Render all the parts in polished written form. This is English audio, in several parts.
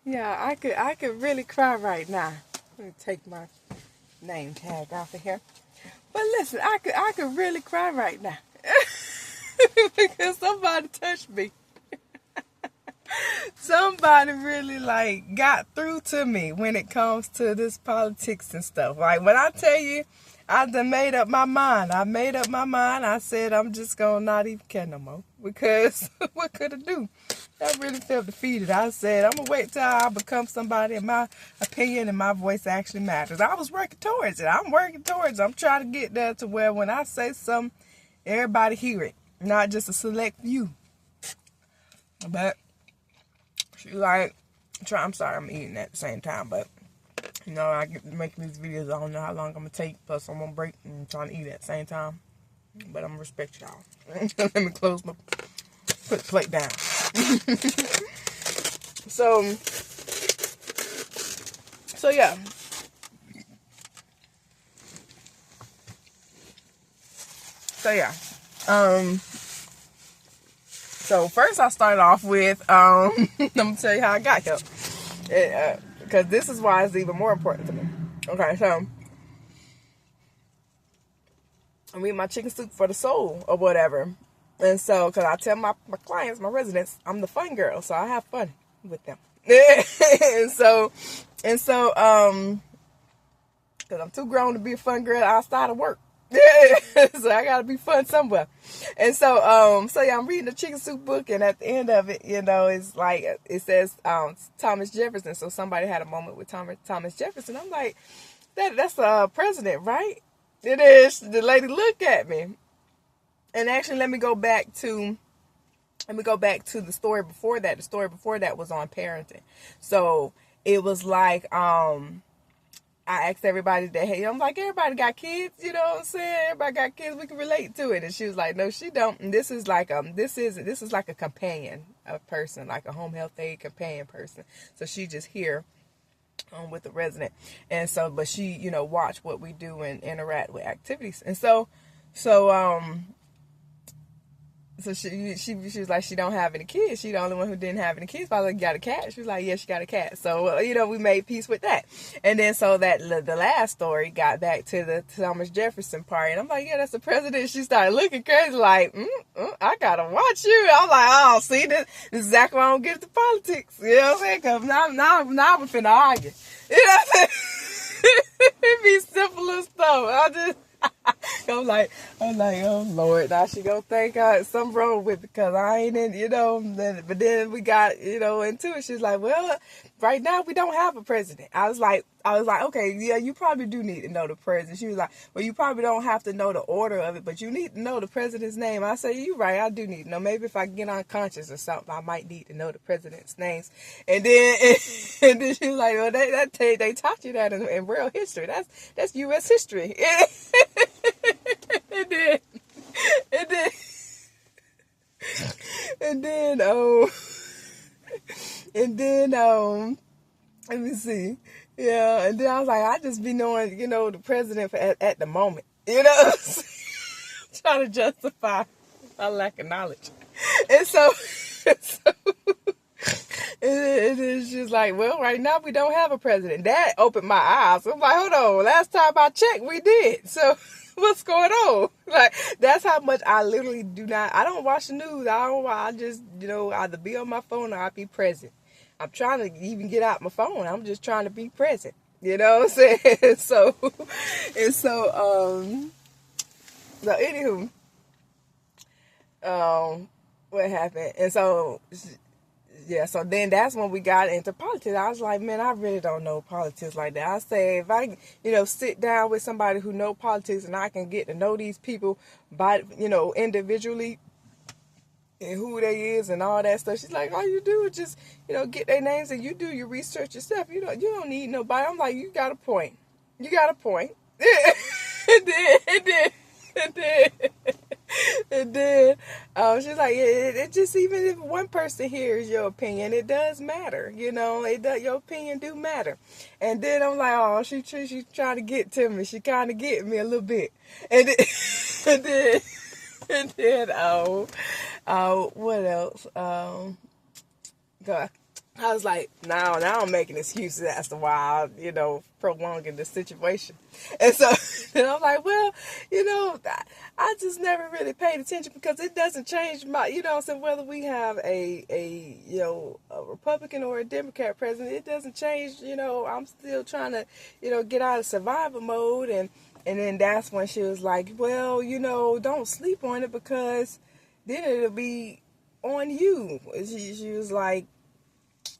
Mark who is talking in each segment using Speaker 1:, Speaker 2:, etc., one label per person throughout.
Speaker 1: Yeah, I could really cry right now. Let me take my name tag off of here. But listen, I could really cry right now. Because somebody touched me. Somebody really like got through to me when it comes to this politics and stuff. Like when I tell you, I done made up my mind. I made up my mind. I said I'm just gonna not even care no more because what could I do? I really felt defeated. I said I'm gonna wait till I become somebody and my opinion and my voice actually matters. I was working towards it. I'm working towards it. I'm trying to get there to where when I say something, everybody hear it, not just a select few. But she like, I'm sorry I'm eating at the same time, but you know, I get making these videos. I don't know how long I'm gonna take. Plus, I'm gonna break and trying to eat at the same time. But I'm gonna respect y'all. Let me put the plate down. so, yeah. So yeah. So first I started off with I'm gonna tell you how I got here. Because this is why it's even more important to me. Okay, so I'm eating my chicken soup for the soul or whatever. And so, because I tell my clients, my residents, I'm the fun girl, so I have fun with them. and so, because I'm too grown to be a fun girl outside of work. So I gotta be fun somewhere. And so, yeah, I'm reading the chicken soup book, and at the end of it, you know, it's like, it says, Thomas Jefferson. So somebody had a moment with Thomas Jefferson. I'm like, that's a president, right? It is. The lady looked at me. And actually, let me go back to the story before that. The story before that was on parenting. So it was like, I asked everybody that, hey, I'm like, everybody got kids, you know what I'm saying? Everybody got kids, we can relate to it. And she was like, no, she don't. And this is like a companion, a person, like a home health aide companion person. So she just here with the resident. And so, but she, you know, watch what we do and interact with activities. And so she was like, she don't have any kids. She the only one who didn't have any kids. I was like, you got a cat? She was like, yeah, she got a cat. So, you know, we made peace with that. And then so that the last story got back to the Thomas Jefferson part. And I'm like, yeah, that's the president. She started looking crazy like, I got to watch you. I'm like, oh, see, this is exactly why I don't get into politics. You know what I'm saying? Because now we're finna argue. You know what I'm saying? It be simple as stuff. I'm like, oh Lord, now she gonna think something wrong with it because I ain't in, you know. But then we got, you know, into it. She's like, well, right now we don't have a president. I was like, okay, yeah, you probably do need to know the president. She was like, well, you probably don't have to know the order of it, but you need to know the president's name. I say, you're right, I do need to know. Maybe if I get unconscious or something, I might need to know the president's names. And then, and then she's like, well, they taught you that in real history. That's U.S. history. And then, and then, and then, let me see. Yeah, and then I was like, I just be knowing, you know, the president at the moment, you know, trying to justify my lack of knowledge. And so, and then she's like, well, right now we don't have a president. That opened my eyes. I'm like, hold on, last time I checked, we did. So what's going on? Like, that's how much I literally I don't watch the news. I just, you know, either be on my phone or I be present. I'm trying to even get out my phone. I'm just trying to be present. You know what I'm saying? So anywho, what happened? And so, yeah, so then that's when we got into politics. I was like, man, I really don't know politics like that. I say, if I, you know, sit down with somebody who know politics and I can get to know these people by, you know, individually and who they is and all that stuff. She's like, all you do is just, you know, get their names and you do your research yourself. You don't need nobody. I'm like, you got a point. You got a point. and then she's like, it just, even if one person hears your opinion, it does matter, you know, your opinion do matter. And then I'm like, oh, she's trying to get to me. She kind of get me a little bit. And then, and then what else? God, I was like, now I'm making excuses as to why I, prolonging the situation. And so, and I'm like, well, I just never really paid attention because it doesn't change so whether we have a Republican or a Democrat president, it doesn't change, I'm still trying to, get out of survival mode. And then that's when she was like, well, don't sleep on it because then it'll be on you. She was like,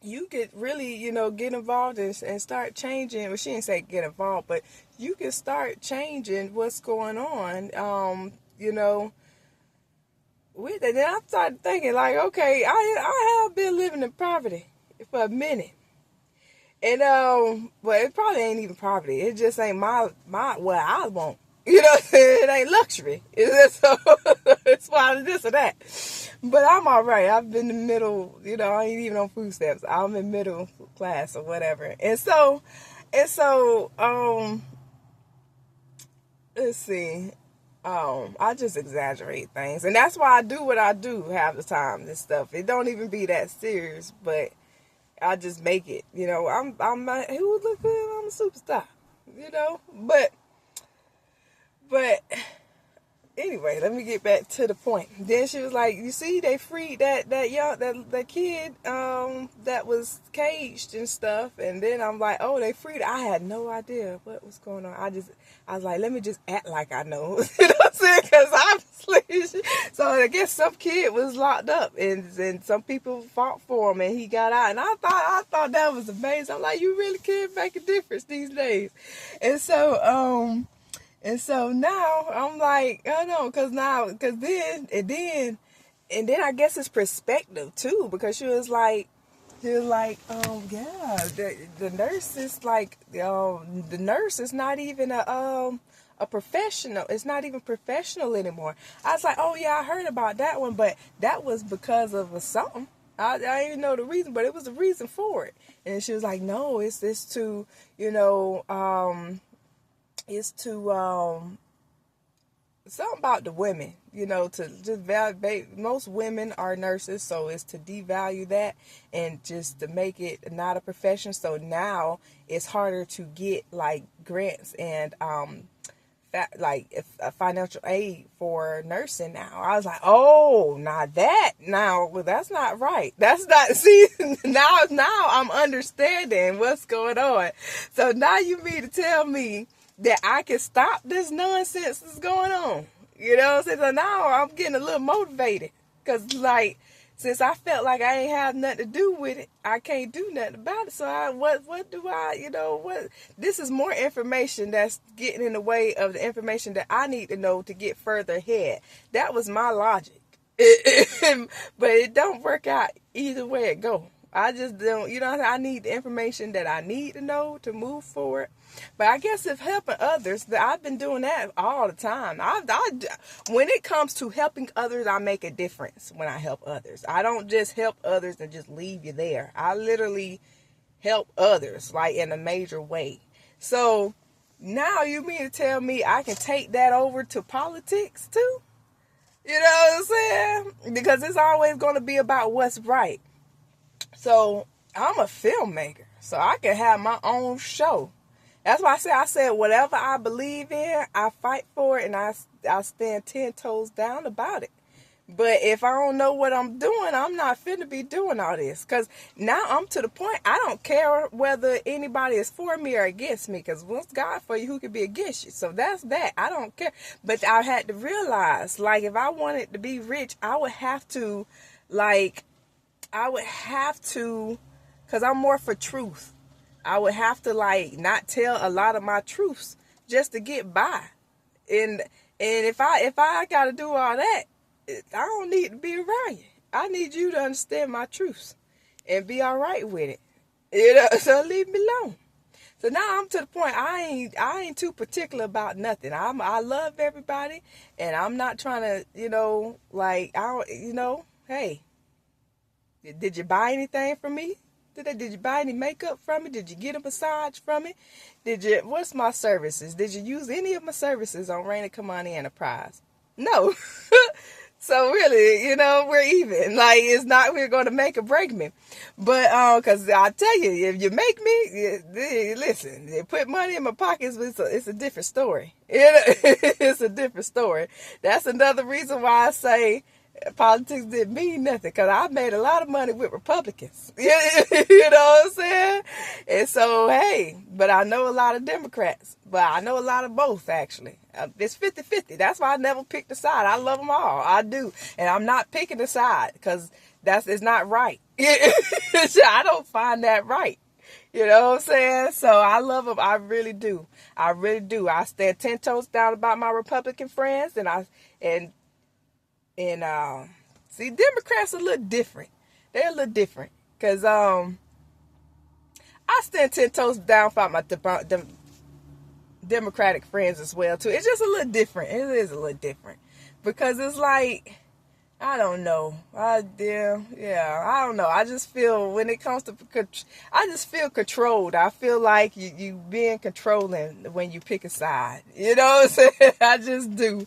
Speaker 1: you could really, get involved and start changing. Well, she didn't say get involved, but you can start changing what's going on, with it. Then I started thinking, like, okay, I have been living in poverty for a minute. And, well, it probably ain't even poverty. It just ain't what I want. It ain't luxury. It's why this or that. But I'm all right. I've been in the middle, I ain't even on food stamps. I'm in middle class or whatever. And so, let's see. I just exaggerate things. And that's why I do what I do half the time, this stuff. It don't even be that serious, but I just make it, I'm who would look good? I'm a superstar, but anyway, let me get back to the point. Then she was like, you see, they freed that kid, that was caged and stuff. And then I'm like, oh, they freed. I had no idea what was going on. I was like, let me just act like I know. You know what I'm saying? Because obviously, so I guess some kid was locked up and some people fought for him and he got out. And I thought that was amazing. I'm like, you really can make a difference these days. And so now I'm like, I know, because then I guess it's perspective too, because she was like, yeah, the nurse is like, the nurse is not even a professional. It's not even professional anymore. I was like, oh yeah, I heard about that one, but that was because of something. I didn't even know the reason, but it was a reason for it. And she was like, no, it's to, is to something about the women, to just value. Most women are nurses, so it's to devalue that and just to make it not a profession. So now it's harder to get like grants and financial aid for nursing now. I was like, oh, well, that's not right. That's not, see, now I'm understanding what's going on. So now you mean to tell me that I can stop this nonsense that's going on. You know what I'm saying? So now I'm getting a little motivated. Because, like, since I felt like I ain't have nothing to do with it, I can't do nothing about it. So this is more information that's getting in the way of the information that I need to know to get further ahead. That was my logic. But it don't work out either way it go. I just don't, I need the information that I need to know to move forward. But I guess if helping others, I've been doing that all the time. When it comes to helping others, I make a difference when I help others. I don't just help others and just leave you there. I literally help others, like in a major way. So now you mean to tell me I can take that over to politics too? You know what I'm saying? Because it's always going to be about what's right. So I'm a filmmaker, so I can have my own show. That's why I said whatever I believe in, I fight for it, and I stand 10 toes down about it. But if I don't know what I'm doing, I'm not finna be doing all this. Because now I'm to the point, I don't care whether anybody is for me or against me. Because once God for you, who could be against you? So that's that. I don't care. But I had to realize, like, if I wanted to be rich, I would have to, because I'm more for truth. I would have to, not tell a lot of my truths just to get by. And if I got to do all that, I don't need to be around you. I need you to understand my truths and be all right with it. So leave me alone. So now I'm to the point, I ain't too particular about nothing. I love everybody, and I'm not trying to, hey, did you buy anything from me? Did you buy any makeup from me? Did you get a massage from me? What's my services? Did you use any of my services on Raina Kamani Enterprise? No. So really, we're even. Like, it's not we're going to make or break me. But, because I tell you, if you make me, listen, you put money in my pockets, it's a different story. It's a different story. That's another reason why I say politics didn't mean nothing, because I made a lot of money with Republicans. You know what I'm saying? And so, hey, but I know a lot of Democrats, but I know a lot of both, actually. It's 50-50. That's why I never picked a side. I love them all. I do. And I'm not picking a side, because it's not right. I don't find that right. You know what I'm saying? So I love them. I really do. I really do. I stand 10 toes down about my Republican friends, and see, Democrats are a little different. They're a little different. Because I stand 10 toes down for my Democratic friends as well, too. It's just a little different. It is a little different. Because it's like, I don't know. I don't know. I just feel when it comes to, I just feel controlled. I feel like you being controlling when you pick a side. You know what I'm saying? I just do.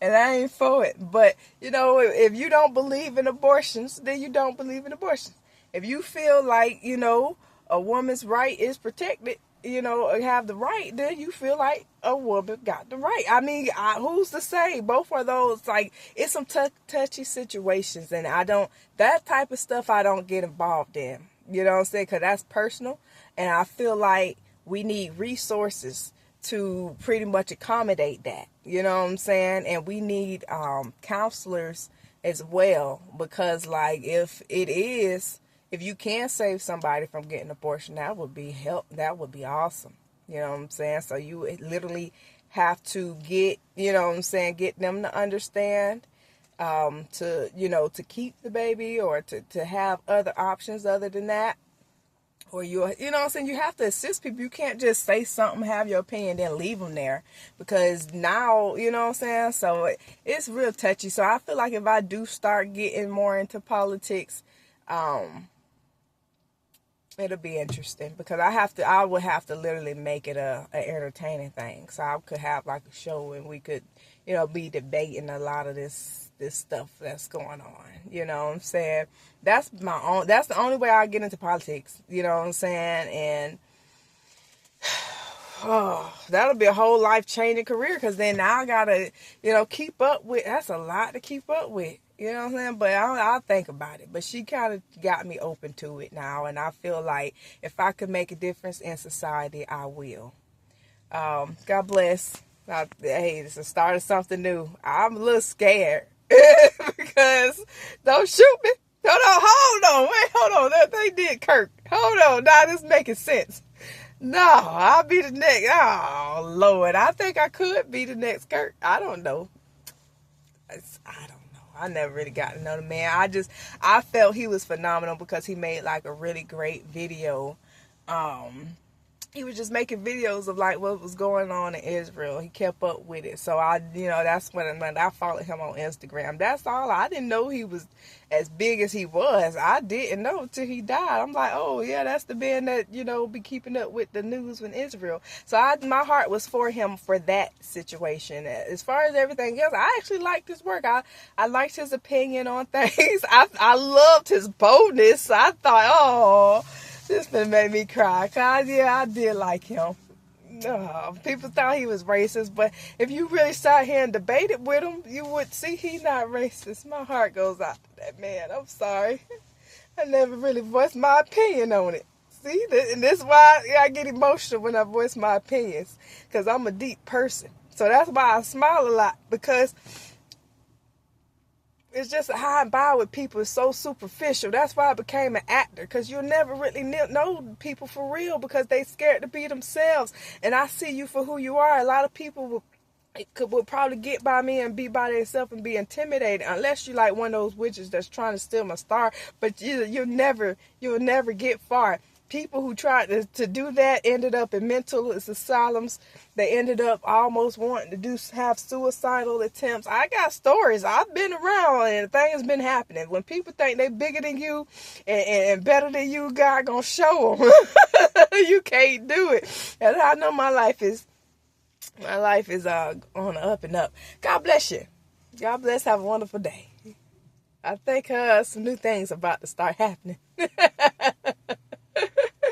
Speaker 1: And I ain't for it. But, if you don't believe in abortions, then you don't believe in abortions. If you feel like, a woman's right is protected, have the right, then you feel like a woman got the right. I mean, who's to say? Both of those, like, it's some touchy situations, and that type of stuff I don't get involved in. You know what I'm saying? Because that's personal, and I feel like we need resources to pretty much accommodate that. You know what I'm saying? And we need counselors as well, because, like, if you can save somebody from getting an abortion, that would be awesome. You know what I'm saying? So you literally have to get them to understand, to keep the baby, or to have other options other than that. Or you know what I'm saying? You have to assist people. You can't just say something, have your opinion, then leave them there. Because now, you know what I'm saying? So it's real touchy. So I feel like if I do start getting more into politics, it'll be interesting, because I would have to literally make it a entertaining thing. So I could have like a show, and we could, be debating a lot of this stuff that's going on. You know what I'm saying? That's the only way I get into politics. You know what I'm saying? And that'll be a whole life-changing career, because then now I gotta, keep up with. That's a lot to keep up with. You know what I'm saying? But I'll think about it. But she kind of got me open to it now, and I feel like if I could make a difference in society, I will. God bless. Hey, it's the start of something new. I'm a little scared because don't shoot me. Hold on. Wait, hold on. They did Kirk. Hold on. Now this making sense. No, I'll be the next. Oh, Lord. I think I could be the next Kirk. I don't know. I don't know. I never really got to know the man. I felt he was phenomenal because he made like a really great video. He was just making videos of like what was going on in Israel. He kept up with it. So that's when I followed him on Instagram. That's all. I didn't know he was as big as he was. I didn't know until he died. I'm like, oh yeah, that's the man that, be keeping up with the news in Israel. So my heart was for him for that situation. As far as everything else, I actually liked his work. I liked his opinion on things. I loved his boldness. I thought, oh, this been made me cry. Cause yeah, I did like him. People thought he was racist, but if you really sat here and debated with him, you would see he's not racist. My heart goes out to that man. I'm sorry. I never really voiced my opinion on it. See, and this is why I get emotional when I voice my opinions, because I'm a deep person. So that's why I smile a lot, because it's just how I buy with people is so superficial. That's why I became an actor, because you'll never really know people for real, because they scared to be themselves. And I see you for who you are. A lot of people would probably get by me and be by themselves and be intimidated, unless you like one of those witches that's trying to steal my star. But you'll never get far. People who tried to do that ended up in mental asylums. They ended up almost wanting to have suicidal attempts. I got stories. I've been around, and things been happening. When people think they bigger than you and better than you, God gonna show them. You can't do it. And I know my life is on the up and up. God bless you. God bless. Have a wonderful day. I think some new things about to start happening.